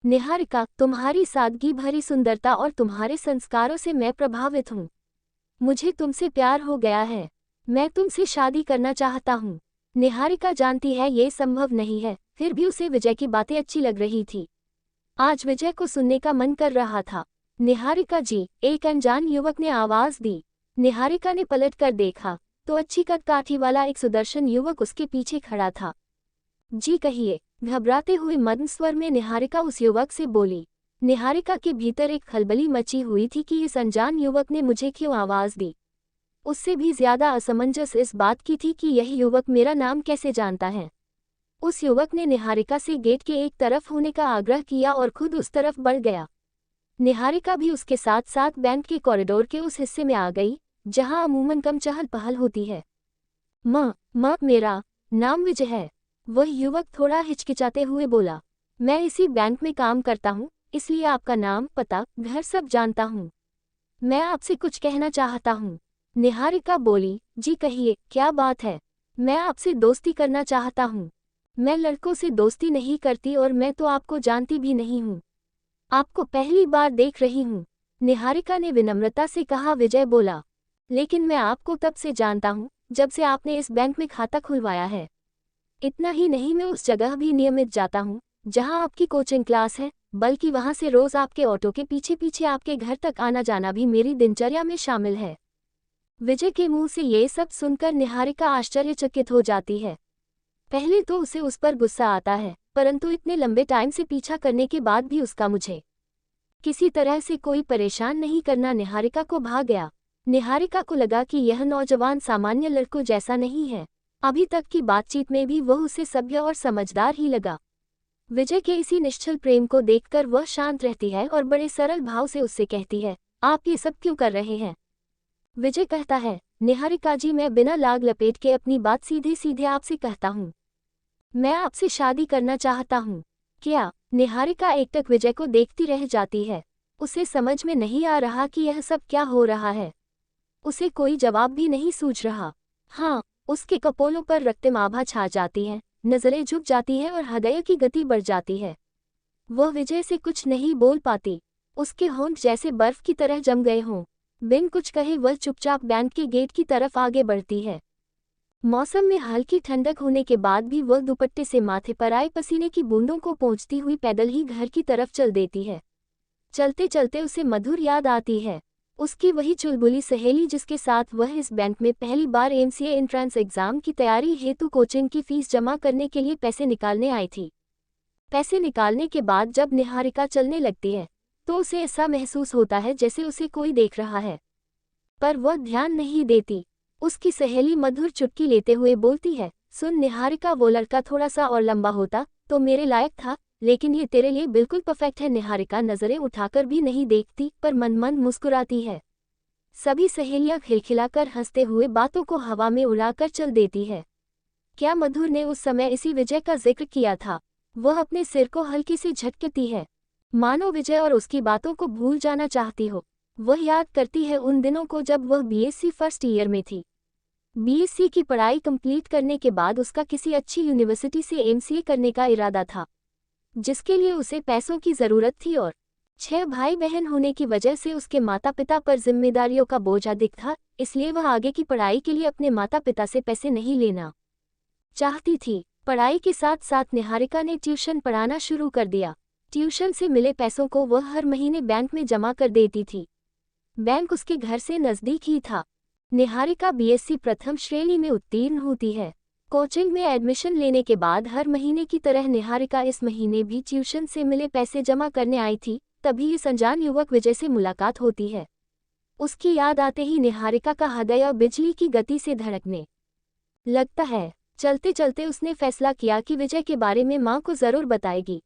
निहारिका, तुम्हारी सादगी भरी सुंदरता और तुम्हारे संस्कारों से मैं प्रभावित हूँ। मुझे तुमसे प्यार हो गया है। मैं तुमसे शादी करना चाहता हूँ। निहारिका जानती है ये संभव नहीं है, फिर भी उसे विजय की बातें अच्छी लग रही थी। आज विजय को सुनने का मन कर रहा था। निहारिका जी, एक अनजान युवक ने आवाज दी। निहारिका ने पलट कर देखा तो अच्छी कद-काठी वाला एक सुदर्शन युवक उसके पीछे खड़ा था। जी कहिए, घबराते हुए मद्न स्वर में निहारिका उस युवक से बोली। निहारिका के भीतर एक खलबली मची हुई थी कि इस अनजान युवक ने मुझे क्यों आवाज दी। उससे भी ज्यादा असमंजस इस बात की थी कि यह युवक मेरा नाम कैसे जानता है। उस युवक ने निहारिका से गेट के एक तरफ होने का आग्रह किया और खुद उस तरफ बढ़ गया। निहारिका भी उसके साथ साथ बैंक के कॉरिडोर के उस हिस्से में आ गई जहां अमूमन कम चहल पहल होती है। मेरा नाम विजय है, वह युवक थोड़ा हिचकिचाते हुए बोला। मैं इसी बैंक में काम करता हूँ, इसलिए आपका नाम, पता, घर सब जानता हूँ। मैं आपसे कुछ कहना चाहता हूँ। निहारिका बोली। जी कहिए, क्या बात है। मैं आपसे दोस्ती करना चाहता हूँ। मैं लड़कों से दोस्ती नहीं करती और मैं तो आपको जानती भी नहीं हूँ। आपको पहली बार देख रही हूँ, निहारिका ने विनम्रता से कहा। विजय बोला, लेकिन मैं आपको तब से जानता हूँ जब से आपने इस बैंक में खाता खुलवाया है। इतना ही नहीं, मैं उस जगह भी नियमित जाता हूँ जहाँ आपकी कोचिंग क्लास है, बल्कि वहाँ से रोज आपके ऑटो के पीछे पीछे आपके घर तक आना जाना भी मेरी दिनचर्या में शामिल है। विजय के मुंह से ये सब सुनकर निहारिका आश्चर्यचकित हो जाती है। पहले तो उसे उस पर गुस्सा आता है, परंतु इतने लंबे टाइम से पीछा करने के बाद भी उसका मुझे किसी तरह से कोई परेशान नहीं करना निहारिका को भा गया। निहारिका को लगा कि यह नौजवान सामान्य लड़कों जैसा नहीं है। अभी तक की बातचीत में भी वह उसे सभ्य और समझदार ही लगा। विजय के इसी निश्चल प्रेम को देखकर वह शांत रहती है और बड़े सरल भाव से उससे कहती है, आप ये सब क्यों कर रहे हैं। विजय कहता है, निहारिका जी, मैं बिना लाग लपेट के अपनी बात सीधे सीधे आपसे कहता हूँ। मैं आपसे शादी करना चाहता हूँ। क्या। निहारिका एकटक विजय को देखती रह जाती है। उसे समझ में नहीं आ रहा कि यह सब क्या हो रहा है। उसे कोई जवाब भी नहीं सूझ रहा। हाँ, उसके कपोलों पर रक्तम आभा छा जाती है, नजरें झुक जाती है और हृदय की गति बढ़ जाती है। वह विजय से कुछ नहीं बोल पाती। उसके होंठ जैसे बर्फ की तरह जम गए हों। बिन कुछ कहे वह चुपचाप बैंक के गेट की तरफ आगे बढ़ती है। मौसम में हल्की ठंडक होने के बाद भी वह दुपट्टे से माथे पर आए पसीने की बूंदों को पोंछती हुई पैदल ही घर की तरफ चल देती है। चलते चलते उसे मधुर याद आती है। उसकी वही चुलबुली सहेली जिसके साथ वह इस बैंक में पहली बार एमसीए एंट्रेंस एग्जाम की तैयारी हेतु कोचिंग की फीस जमा करने के लिए पैसे निकालने आई थी। पैसे निकालने के बाद जब निहारिका चलने लगती है तो उसे ऐसा महसूस होता है जैसे उसे कोई देख रहा है, पर वह ध्यान नहीं देती। उसकी सहेली मधुर चुटकी लेते हुए बोलती है, सुन निहारिका, वो लड़का थोड़ा सा और लंबा होता तो मेरे लायक था, लेकिन ये तेरे लिए बिल्कुल परफेक्ट है। निहारिका नजरें उठाकर भी नहीं देखती पर मन मन मुस्कुराती है। सभी सहेलियां खिलखिलाकर हंसते हुए बातों को हवा में उड़ाकर चल देती है। क्या मधुर ने उस समय इसी विजय का जिक्र किया था। वह अपने सिर को हल्की से झटकती है, मानो विजय और उसकी बातों को भूल जाना चाहती हो। वह याद करती है उन दिनों को जब वह बीएससी फर्स्ट ईयर में थी। बीएससी की पढ़ाई कंप्लीट करने के बाद उसका किसी अच्छी यूनिवर्सिटी से एमसीए करने का इरादा था, जिसके लिए उसे पैसों की जरूरत थी और 6 भाई बहन होने की वजह से उसके माता पिता पर जिम्मेदारियों का बोझ अधिक था, इसलिए वह आगे की पढ़ाई के लिए अपने माता पिता से पैसे नहीं लेना चाहती थी। पढ़ाई के साथ साथ निहारिका ने ट्यूशन पढ़ाना शुरू कर दिया। ट्यूशन से मिले पैसों को वह हर महीने बैंक में जमा कर देती थी। बैंक उसके घर से नजदीक ही था। निहारिका बीएससी प्रथम श्रेणी में उत्तीर्ण होती है। कोचिंग में एडमिशन लेने के बाद हर महीने की तरह निहारिका इस महीने भी ट्यूशन से मिले पैसे जमा करने आई थी। तभी इस अनजान युवक विजय से मुलाकात होती है। उसकी याद आते ही निहारिका का हृदय बिजली की गति से धड़कने लगता है। चलते चलते उसने फैसला किया कि विजय के बारे में माँ को जरूर बताएगी।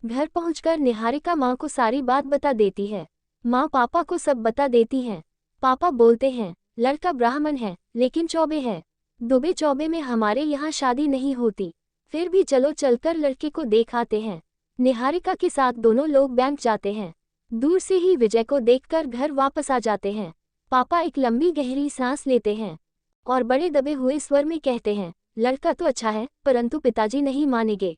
घर पहुंचकर निहारिका माँ को सारी बात बता देती है। माँ पापा को सब बता देती हैं। पापा बोलते हैं, लड़का ब्राह्मण है लेकिन चौबे है। दुबे चौबे में हमारे यहाँ शादी नहीं होती, फिर भी चलो चलकर लड़के को देख आते हैं। निहारिका के साथ दोनों लोग बैंक जाते हैं। दूर से ही विजय को देखकर घर वापस आ जाते हैं। पापा एक लंबी गहरी सांस लेते हैं और बड़े दबे हुए स्वर में कहते हैं, लड़का तो अच्छा है परंतु पिताजी नहीं मानेंगे,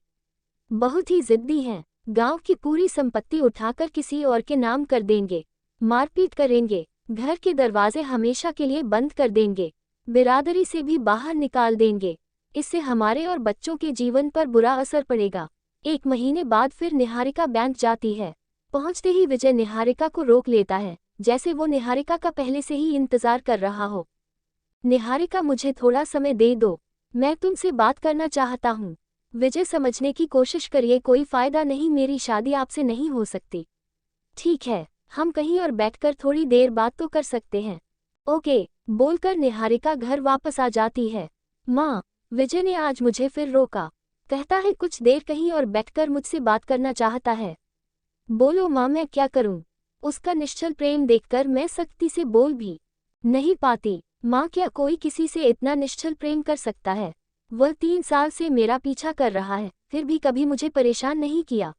बहुत ही जिद्दी हैं। गांव की पूरी संपत्ति उठाकर किसी और के नाम कर देंगे, मारपीट करेंगे, घर के दरवाजे हमेशा के लिए बंद कर देंगे, बिरादरी से भी बाहर निकाल देंगे। इससे हमारे और बच्चों के जीवन पर बुरा असर पड़ेगा। 1 महीने बाद फिर निहारिका बैंक जाती है। पहुंचते ही विजय निहारिका को रोक लेता है, जैसे वो निहारिका का पहले से ही इंतजार कर रहा हो। निहारिका, मुझे थोड़ा समय दे दो, मैं तुमसे बात करना चाहता हूँ। विजय, समझने की कोशिश करिए, कोई फायदा नहीं, मेरी शादी आपसे नहीं हो सकती। ठीक है, हम कहीं और बैठकर थोड़ी देर बात तो कर सकते हैं। ओके, बोलकर निहारिका घर वापस आ जाती है। माँ, विजय ने आज मुझे फिर रोका, कहता है कुछ देर कहीं और बैठकर मुझसे बात करना चाहता है। बोलो माँ, मैं क्या करूँ? उसका निश्चल प्रेम देखकर मैं सख्ती से बोल भी नहीं पाती। माँ, क्या कोई किसी से इतना निश्चल प्रेम कर सकता है? वह 3 साल से मेरा पीछा कर रहा है, फिर भी कभी मुझे परेशान नहीं किया,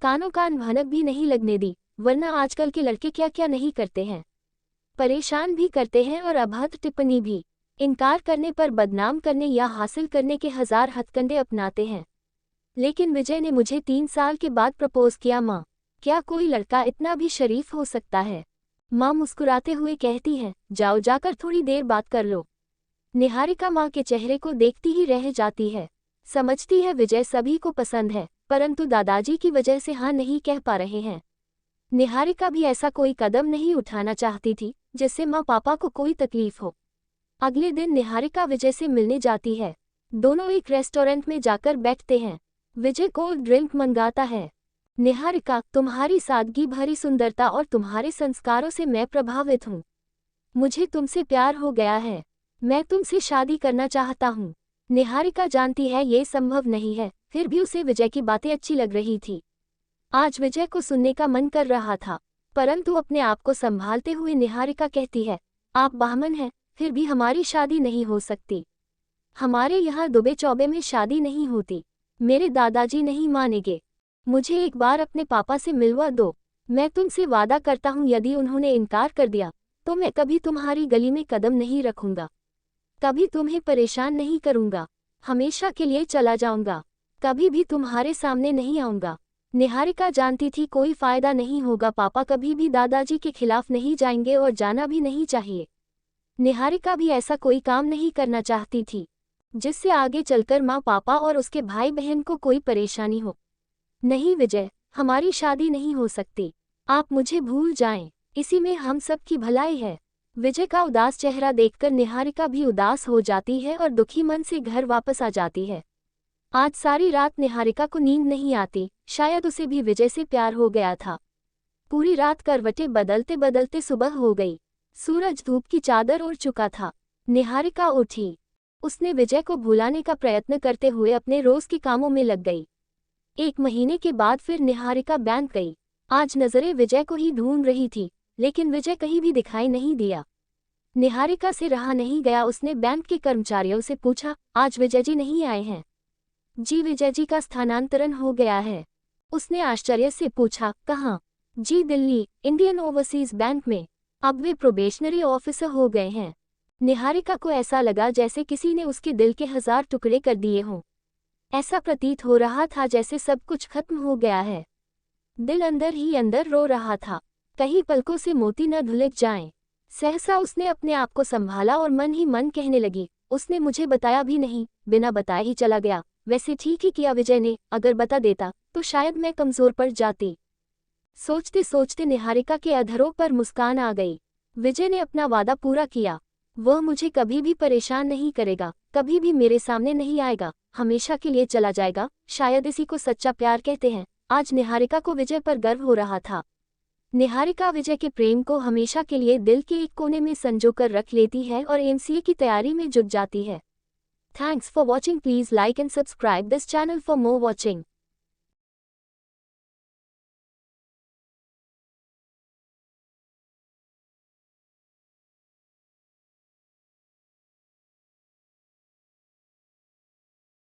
कानों कान भनक भी नहीं लगने दी, वरना आजकल के लड़के क्या क्या नहीं करते हैं। परेशान भी करते हैं और अभद्र टिप्पणी भी, इनकार करने पर बदनाम करने या हासिल करने के 1000 हथकंडे अपनाते हैं। लेकिन विजय ने मुझे 3 साल के बाद प्रपोज किया। माँ, क्या कोई लड़का इतना भी शरीफ हो सकता है? माँ मुस्कुराते हुए कहती है, जाओ, जाकर थोड़ी देर बात कर लो। निहारिका माँ के चेहरे को देखती ही रह जाती है। समझती है विजय सभी को पसंद है, परंतु दादाजी की वजह से हाँ नहीं कह पा रहे हैं। निहारिका भी ऐसा कोई कदम नहीं उठाना चाहती थी जिससे माँ पापा को कोई तकलीफ हो। अगले दिन निहारिका विजय से मिलने जाती है। दोनों एक रेस्टोरेंट में जाकर बैठते हैं। विजय कोल्ड ड्रिंक मंगाता है। निहारिका, तुम्हारी सादगी भरी सुंदरता और तुम्हारे संस्कारों से मैं प्रभावित हूँ। मुझे तुमसे प्यार हो गया है, मैं तुमसे शादी करना चाहता हूँ। निहारिका जानती है ये संभव नहीं है, फिर भी उसे विजय की बातें अच्छी लग रही थी। आज विजय को सुनने का मन कर रहा था, परंतु अपने आप को संभालते हुए निहारिका कहती है, आप ब्राह्मण हैं, फिर भी हमारी शादी नहीं हो सकती। हमारे यहाँ दुबे चौबे में शादी नहीं होती। मेरे दादाजी नहीं मानेंगे। मुझे एक बार अपने पापा से मिलवा दो। मैं तुमसे वादा करता हूँ, यदि उन्होंने इनकार कर दिया तो मैं कभी तुम्हारी गली में कदम नहीं रखूंगा, कभी तुम्हें परेशान नहीं करूंगा, हमेशा के लिए चला जाऊंगा, कभी भी तुम्हारे सामने नहीं आऊंगा। निहारिका जानती थी कोई फायदा नहीं होगा, पापा कभी भी दादाजी के खिलाफ नहीं जाएंगे और जाना भी नहीं चाहिए। निहारिका भी ऐसा कोई काम नहीं करना चाहती थी जिससे आगे चलकर माँ पापा और उसके भाई बहन को कोई परेशानी हो। नहीं विजय, हमारी शादी नहीं हो सकती, आप मुझे भूल जाएं, इसी में हम सब की भलाई है। विजय का उदास चेहरा देखकर निहारिका भी उदास हो जाती है और दुखी मन से घर वापस आ जाती है। आज सारी रात निहारिका को नींद नहीं आती, शायद उसे भी विजय से प्यार हो गया था। पूरी रात करवटें बदलते बदलते सुबह हो गई। सूरज धूप की चादर ओढ़ चुका था। निहारिका उठी। उसने विजय को भुलाने का प्रयत्न करते हुए अपने रोज के कामों में लग गई। 1 महीने के बाद फिर निहारिका बैंक गई। आज नजरें विजय को ही ढूंढ रही थी, लेकिन विजय कहीं भी दिखाई नहीं दिया। निहारिका से रहा नहीं गया, उसने बैंक के कर्मचारियों से पूछा, आज विजय जी नहीं आए हैं? जी, विजय जी का स्थानांतरण हो गया है। उसने आश्चर्य से पूछा, कहाँ? जी, दिल्ली, इंडियन ओवरसीज बैंक में। अब वे प्रोबेशनरी ऑफिसर हो गए हैं। निहारिका को ऐसा लगा जैसे किसी ने उसके दिल के 1000 टुकड़े कर दिए हों। ऐसा प्रतीत हो रहा था जैसे सब कुछ खत्म हो गया है। दिल अंदर ही अंदर रो रहा था, कहीं पलकों से मोती न धुलक जाएं। सहसा उसने अपने आप को संभाला और मन ही मन कहने लगी, उसने मुझे बताया भी नहीं, बिना बताए ही चला गया। वैसे ठीक ही किया विजय ने, अगर बता देता तो शायद मैं कमजोर पड़ जाती। सोचते सोचते निहारिका के अधरों पर मुस्कान आ गई। विजय ने अपना वादा पूरा किया। वह मुझे कभी भी परेशान नहीं करेगा, कभी भी मेरे सामने नहीं आएगा, हमेशा के लिए चला जाएगा। शायद इसी को सच्चा प्यार कहते हैं। आज निहारिका को विजय पर गर्व हो रहा था। निहारिका विजय के प्रेम को हमेशा के लिए दिल के एक कोने में संजोकर रख लेती है और एमसीए की तैयारी में जुट जाती है। Thanks for watching. Please like and subscribe this channel for more watching.